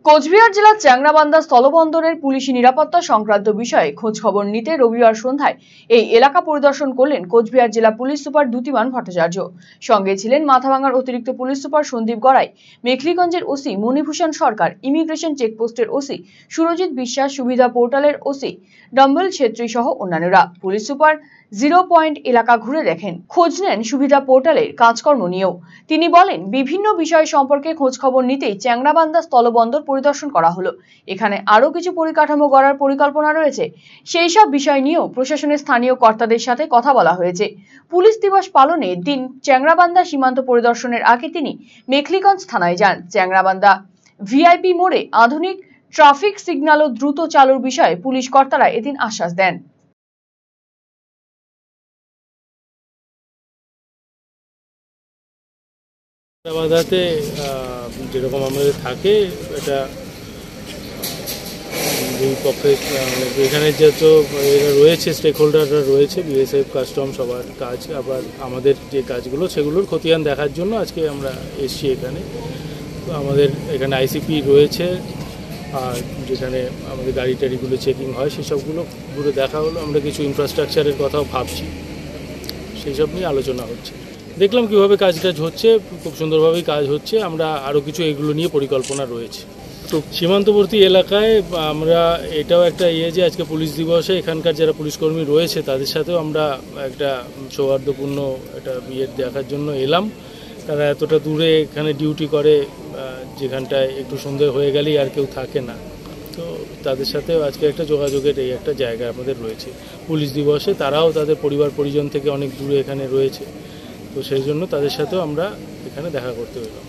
কোচবিহার জেলার চ্যাংরাবান্ধা স্থলবন্দরের পুলিশি নিরাপত্তা সংক্রান্ত বিষয়ে খোঁজ খবর নিতে রবিবার সন্ধ্যায় এই এলাকা পরিদর্শন করলেন কোচবিহার জেলা পুলিশ সুপার দ্যুতিমান ভট্টাচার্য। সঙ্গে ছিলেন মাথাভাঙার অতিরিক্ত পুলিশ সুপার সন্দীপ গড়াই, মেখলিগঞ্জের ওসি মণিভূষণ সরকার, ইমিগ্রেশন চেকপোস্টের ওসি সুরজিৎ বিশ্বাস, সুবিধা পোর্টালের ওসি ডম্বল ছেত্রী সহ অন্যান্যরা। পুলিশ সুপার 0 পয়েন্ট এলাকা ঘুরে দেখেন, খোঁজ নেন সুবিধা পোর্টালের কাজকর্ম নিয়েও। তিনি বলেন, বিভিন্ন বিষয় সম্পর্কে খোঁজ খবর নিতেই চ্যাংরাবান্ধা স্থলবন্দর পরিদর্শন করা হলো। এখানে আরো কিছু পরিকাঠামো গড়ার পরিকল্পনা রয়েছে, সেই সব বিষয় নিয়েও প্রশাসনের স্থানীয় কর্তাদের সাথে কথা বলা হয়েছে। পুলিশ দিবস পালনের দিন চ্যাংরাবান্ধা সীমান্ত পরিদর্শনের আগে তিনি মেখলিগঞ্জ থানায় যান। চ্যাংরাবান্ধা ভিআইপি মোড়ে আধুনিক ট্রাফিক সিগন্যালও দ্রুত চালুর বিষয়ে পুলিশ কর্তারা এদিন আশ্বাস দেন। বাধাতে যেরকম আমাদের থাকে, এটা দুই পক্ষে এখানে যত এরা রয়েছে, স্টেক হোল্ডাররা রয়েছে, বিএসএফ, কাস্টম, সবার কাজ, আবার আমাদের যে কাজগুলো সেগুলোর খতিয়ান দেখার জন্য আজকে আমরা এসছি এখানে। তো আমাদের এখানে আইসিপি রয়েছে, আর যেখানে আমাদের গাড়ি টাড়িগুলো চেকিং হয় সেসবগুলো পুরো দেখা হলো। আমরা কিছু ইনফ্রাস্ট্রাকচারের কথাও ভাবছি, সেই সব নিয়ে আলোচনা হচ্ছে। দেখলাম কীভাবে কাজ হচ্ছে, খুব সুন্দরভাবেই কাজ হচ্ছে। আমরা আরও কিছু এগুলো নিয়ে পরিকল্পনা রয়েছে। তো সীমান্তবর্তী এলাকায় আমরা এটাও একটা যে আজকে পুলিশ দিবসে এখানকার যারা পুলিশকর্মী রয়েছে তাদের সাথেও আমরা একটা সৌহার্দ্যপূর্ণ একটা দেখার জন্য এলাম। তারা এতটা দূরে এখানে ডিউটি করে, যেখানটায় একটু সন্ধ্যে হয়ে গেলেই আর কেউ থাকে না। তো তাদের সাথেও আজকে একটা যোগাযোগের এই একটা জায়গা আমাদের রয়েছে। পুলিশ দিবসে তারাও তাদের পরিবার পরিজন থেকে অনেক দূরে এখানে রয়েছে, তো সেই জন্য তাদের সাথেও আমরা এখানে দেখা করতে এলাম।